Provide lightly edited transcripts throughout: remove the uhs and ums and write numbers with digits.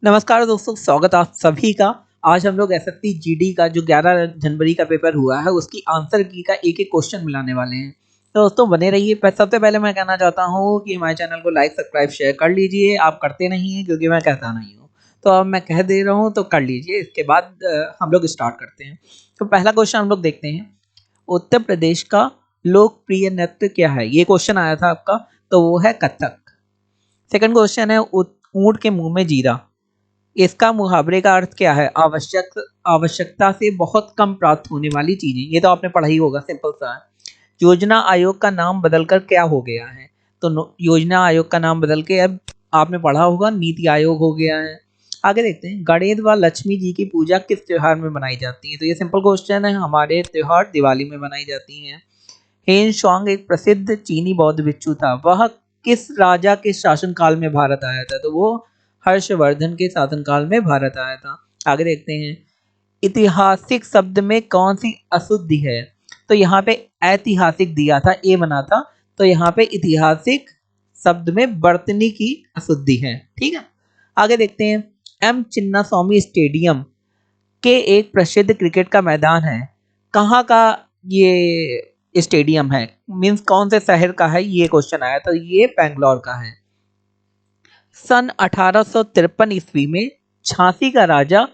नमस्कार दोस्तों, स्वागत आप सभी का। आज हम लोग एसएससी जीडी का जो 11 जनवरी का पेपर हुआ है उसकी आंसर की का एक एक क्वेश्चन मिलाने वाले हैं। तो दोस्तों बने रहिए। सबसे पहले मैं कहना चाहता हूँ कि हमारे चैनल को लाइक सब्सक्राइब शेयर कर लीजिए। आप करते नहीं हैं क्योंकि मैं कहता नहीं हूँ, तो अब मैं कह दे रहा हूँ तो कर लीजिए। इसके बाद हम लोग स्टार्ट करते हैं। तो पहला क्वेश्चन हम लोग देखते हैं, उत्तर प्रदेश का लोकप्रिय नृत्य क्या है? ये क्वेश्चन आया था आपका, तो वो है कथक। सेकंड क्वेश्चन है, ऊंट के मुंह में जीरा, इसका मुहावरे का अर्थ क्या है? आवश्यकता से बहुत कम प्राप्त होने वाली चीजें। ये तो आपने पढ़ा ही होगा, सिंपल सा है। योजना आयोग का नाम बदलकर क्या हो गया है? तो योजना आयोग का नाम बदल के अब आपने पढ़ा होगा नीति आयोग हो गया है। आगे देखते हैं, गणेश व लक्ष्मी जी की पूजा किस त्योहार में बनाई जाती है? तो ये सिंपल क्वेश्चन है, हमारे त्योहार दिवाली में बनाई जाती है। हेन स्वांग एक प्रसिद्ध चीनी बौद्ध भिक्षु था, वह किस राजा के शासनकाल में भारत आया था? तो वो हर्षवर्धन के शासनकाल में भारत आया था। आगे देखते हैं, ऐतिहासिक शब्द में कौन सी अशुद्धि है? तो यहाँ पे ऐतिहासिक दिया था, ए बना था, तो यहाँ पे ऐतिहासिक शब्द में बर्तनी की अशुद्धि है। ठीक है, आगे देखते हैं, एम चिन्नास्वामी स्टेडियम के एक प्रसिद्ध क्रिकेट का मैदान है, कहाँ का ये स्टेडियम है? मीन्स कौन से शहर का है? ये क्वेश्चन आया था, ये बेंगलोर का है। सन 1853 ईस्वी में झांसी का राजा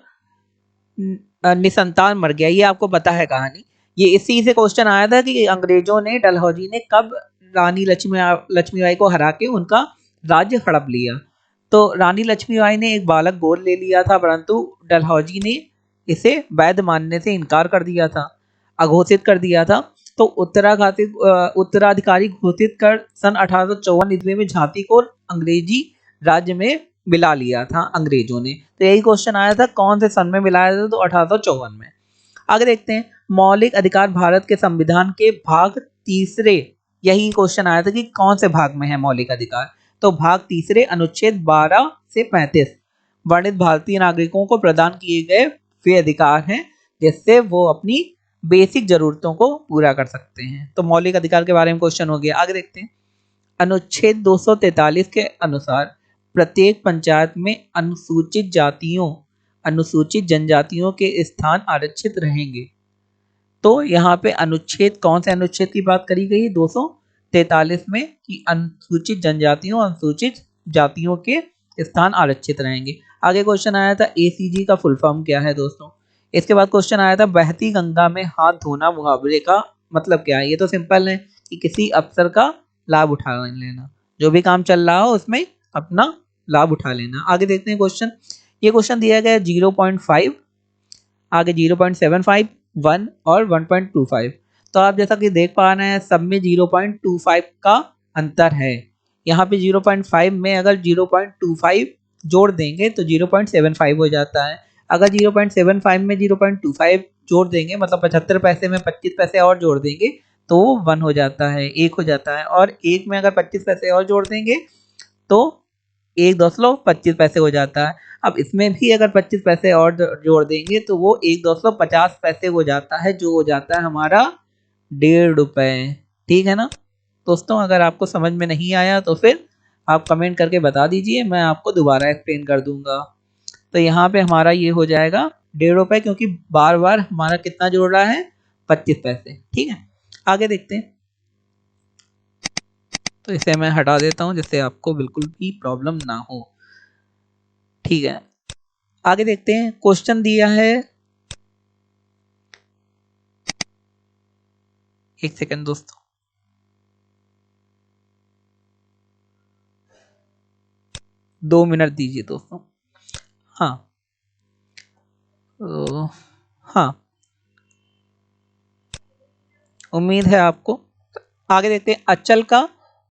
निसंतान मर गया। ये आपको पता है कहानी। ये इसी से क्वेश्चन आया था कि अंग्रेजों ने, डलहौजी ने कब रानी लक्ष्मीबाई को हरा के उनका राज्य हड़प लिया। तो रानी लक्ष्मीबाई ने एक बालक गोद ले लिया था, परंतु डलहौजी ने इसे वैध मानने से इनकार कर दिया था, अघोषित कर दिया था। तो उत्तराधिकारी घोषित कर सन 1854 ईस्वी में झांसी को अंग्रेजी राज्य में मिला लिया था अंग्रेजों ने। तो यही क्वेश्चन आया था, कौन से सन में मिलाया था? तो 1854 में। आगे देखते हैं, मौलिक अधिकार भारत के संविधान के भाग तीसरे, यही क्वेश्चन आया था कि कौन से भाग में है मौलिक अधिकार? तो भाग तीसरे अनुच्छेद 12 से 35 वर्णित भारतीय नागरिकों को प्रदान किए गए वे अधिकार हैं जिससे वो अपनी बेसिक जरूरतों को पूरा कर सकते हैं। तो मौलिक अधिकार के बारे में क्वेश्चन हो गया। आगे देखते हैं, अनुच्छेद 243 के अनुसार प्रत्येक पंचायत में अनुसूचित जनजातियों के स्थान आरक्षित रहेंगे। तो यहाँ पे अनुच्छेद, कौन से अनुच्छेद की बात करी गई? 243 में, कि अनुसूचित जनजातियों, अनुसूचित जातियों के स्थान आरक्षित रहेंगे। आगे क्वेश्चन आया था, एसीजी का फुल फॉर्म क्या है दोस्तों? इसके बाद क्वेश्चन आया था, बहती गंगा में हाथ धोना मुहावरे का मतलब क्या है? ये तो सिंपल है कि किसी अवसर का लाभ उठा लेना, जो भी काम चल रहा हो उसमें अपना लाभ उठा लेना। आगे देखते हैं क्वेश्चन। ये क्वेश्चन दिया गया है 0.5, आगे 0.75, 1 और 1.25। तो आप जैसा कि देख पा रहे हैं, सब में 0.25 का अंतर है। यहाँ पे 0.5 में अगर 0.25 जोड़ देंगे तो 0.75 हो जाता है। अगर 0.75 में 0.25 जोड़ देंगे, मतलब 75 पैसे में 25 पैसे और जोड़ देंगे तो 1 हो जाता है, 1 हो जाता है। और 1 में अगर 25 पैसे और जोड़ देंगे तो 1 पैसे हो जाता है। अब इसमें भी अगर 25 पैसे और जोड़ देंगे तो वो 1 पैसे हो जाता है, जो हो जाता है हमारा 1.5 रुपए। ठीक है ना दोस्तों? अगर आपको समझ में नहीं आया तो फिर आप कमेंट करके बता दीजिए, मैं आपको दोबारा एक्सप्लेन कर दूंगा। तो यहाँ पे हमारा ये हो जाएगा 1.5 रुपए, क्योंकि बार बार हमारा कितना जोड़ रहा है? 25 पैसे। ठीक है, आगे देखते हैं। तो इसे मैं हटा देता हूँ जिससे आपको बिल्कुल भी प्रॉब्लम ना हो। ठीक है, आगे देखते हैं। क्वेश्चन दिया है, एक सेकंड दोस्तों, दो मिनट दीजिए दोस्तों। हाँ, तो हाँ, उम्मीद है आपको। आगे देखते हैं, अचल का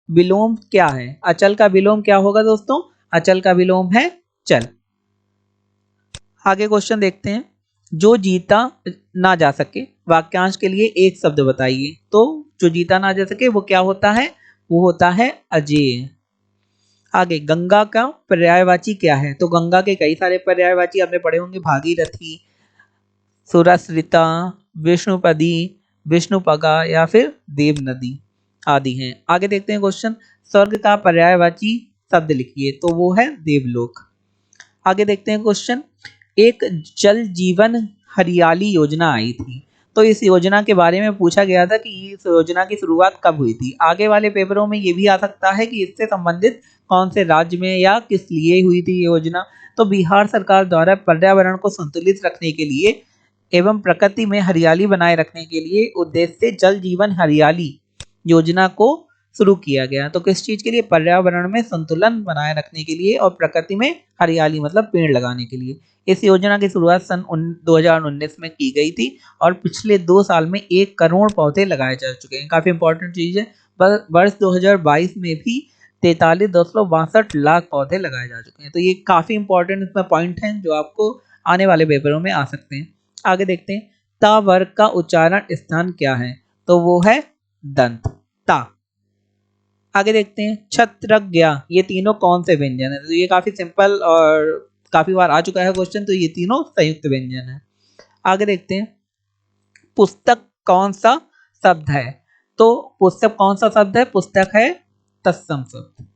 विलोम क्या है? अचल का विलोम क्या होगा दोस्तों? अचल का विलोम है चल। आगे क्वेश्चन देखते हैं, जो जीता ना जा सके, वाक्यांश के लिए एक शब्द बताइए। तो जो जीता ना जा सके वो क्या होता है? वो होता है अजेय। आगे, गंगा का पर्यायवाची क्या है? तो गंगा के कई सारे पर्यायवाची आपने पढ़े होंगे, भागीरथी, सुरसरिता, विष्णुपदी, विष्णुपगा या फिर देव नदी आदि हैं। आगे देखते हैं क्वेश्चन, स्वर्ग का पर्यायवाची शब्द लिखिए। तो वो है देवलोक। आगे देखते हैं क्वेश्चन, एक जल जीवन हरियाली योजना आई थी, तो इस योजना के बारे में पूछा गया था कि इस योजना की शुरुआत कब हुई थी। आगे वाले पेपरों में ये भी आ सकता है कि इससे संबंधित कौन से राज्य में या किस लिए हुई थी ये योजना। तो बिहार सरकार द्वारा पर्यावरण को संतुलित रखने के लिए एवं प्रकृति में हरियाली बनाए रखने के लिए उद्देश्य से जल जीवन हरियाली योजना को शुरू किया गया। तो किस चीज के लिए? पर्यावरण में संतुलन बनाए रखने के लिए और प्रकृति में हरियाली मतलब पेड़ लगाने के लिए। इस योजना की शुरुआत सन 2019 में की गई थी और पिछले 2 साल में 1 करोड़ पौधे लगाए जा चुके हैं। काफी इंपॉर्टेंट चीज है। वर्ष 2022 में भी 43.62 लाख पौधे लगाए जा चुके हैं। तो ये काफी इंपॉर्टेंट इसमें पॉइंट हैं जो आपको आने वाले पेपरों में आ सकते हैं। आगे देखते हैं, ता वर्ग का उच्चारण स्थान क्या है? तो वो है दंत, ता। आगे देखते हैं, छत्रज्ञा, ये तीनों कौन से व्यंजन है? तो ये काफी सिंपल और काफी बार आ चुका है क्वेश्चन, तो ये तीनों संयुक्त व्यंजन है। आगे देखते हैं, पुस्तक कौन सा शब्द है? तो पुस्तक कौन सा शब्द है? पुस्तक है तत्सम शब्द।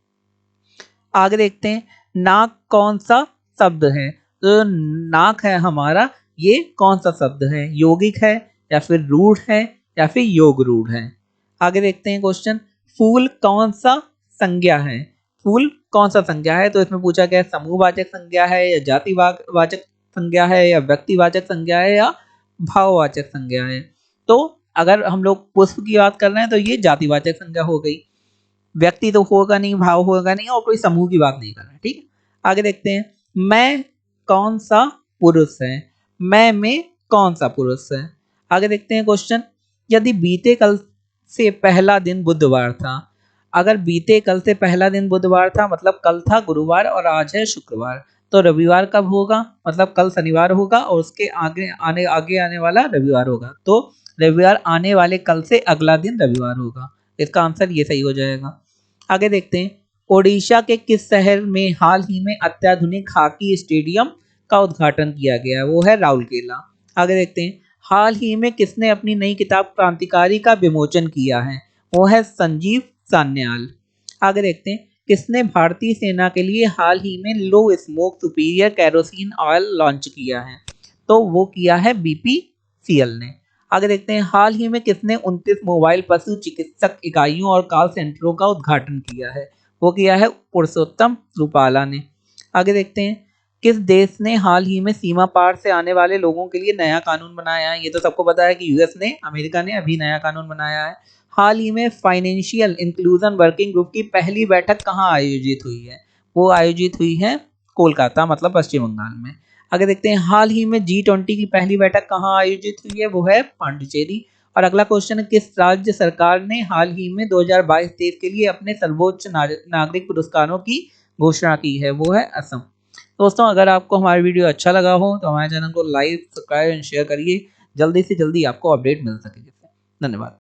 आगे देखते हैं, नाक कौन सा शब्द है? तो नाक है हमारा, ये कौन सा शब्द है? यौगिक है या फिर रूढ़ है या फिर योग रूढ़ है? आगे देखते हैं क्वेश्चन, फूल कौन सा संज्ञा है? फूल कौन सा संज्ञा है? तो इसमें पूछा गया समूहवाचक संज्ञा है या जातिवाचक संज्ञा है या व्यक्तिवाचक संज्ञा है या भाववाचक संज्ञा है। तो अगर हम लोग पुष्प की बात कर रहे हैं तो ये जातिवाचक संज्ञा हो गई, व्यक्ति तो होगा नहीं, भाव होगा नहीं और कोई समूह की बात नहीं कर रहे हैं। ठीक है, आगे देखते हैं, मैं कौन सा पुरुष है? मैं में कौन सा पुरुष है? आगे देखते हैं क्वेश्चन, यदि बीते कल से पहला दिन बुधवार था, अगर बीते कल से पहला दिन बुधवार था मतलब कल था गुरुवार और आज है शुक्रवार, तो रविवार कब होगा? मतलब कल शनिवार होगा और उसके आगे आने वाला रविवार होगा। तो रविवार आने वाले कल से अगला दिन रविवार होगा। इसका आंसर ये सही हो जाएगा। आगे देखते हैं, ओडिशा के किस शहर में हाल ही में अत्याधुनिक हॉकी स्टेडियम का उद्घाटन किया गया है? वो है राउरकेला। आगे देखते हैं, हाल ही में किसने अपनी नई किताब क्रांतिकारी का विमोचन किया है? वो है संजीव सान्याल। आगे देखते हैं, किसने भारतीय सेना के लिए हाल ही में low smoke superior kerosene oil launch किया है? तो वो किया है बीपीसीएल ने। आगे देखते हैं, हाल ही में किसने 29 मोबाइल पशु चिकित्सक इकाइयों और कॉल सेंटरों का उद्घाटन किया है? वो किया है पुरुषोत्तम रूपाला ने। आगे देखते हैं, किस देश ने हाल ही में सीमा पार से आने वाले लोगों के लिए नया कानून बनाया है? ये तो सबको पता है कि यूएस ने, अमेरिका ने अभी नया कानून बनाया है। हाल ही में फाइनेंशियल इंक्लूजन वर्किंग ग्रुप की पहली बैठक कहाँ आयोजित हुई है? वो आयोजित हुई है कोलकाता मतलब पश्चिम बंगाल में। आगे देखते हैं, हाल ही में G20 की पहली बैठक कहाँ आयोजित हुई है? वो है पांडिचेरी। और अगला क्वेश्चन है, किस राज्य सरकार ने हाल ही में 2022-23 के लिए अपने सर्वोच्च नागरिक पुरस्कारों की घोषणा की है? वो है असम। दोस्तों, अगर आपको हमारा वीडियो अच्छा लगा हो तो हमारे चैनल को लाइक, सब्सक्राइब एंड शेयर करिए, जल्दी से जल्दी आपको अपडेट मिल सके। धन्यवाद।